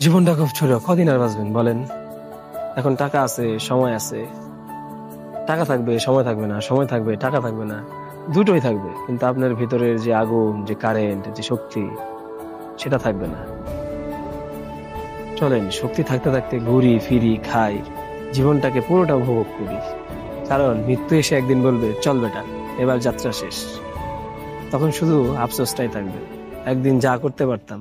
জীবনটা খুব ছোট, কদিন আর বাঁচবেন বলেন? এখন টাকা আছে, সময় আছে। টাকা থাকবে, সময় থাকবে না, সময় থাকবে, টাকা থাকবে না, দুটোই থাকবে, কিন্তু আপনার ভিতরের যে আগুন, যে কারেন্ট, যে শক্তি, সেটা থাকবে না। চলেন শক্তি থাকতে থাকতে ঘুরি ফিরি, খাই, জীবনটাকে পুরোটা উপভোগ করি। কারণ মৃত্যু এসে একদিন বলবে, চল বেটা, এবার যাত্রা শেষ। তখন শুধু আফসোসটাই থাকবে, একদিন যা করতে পারতাম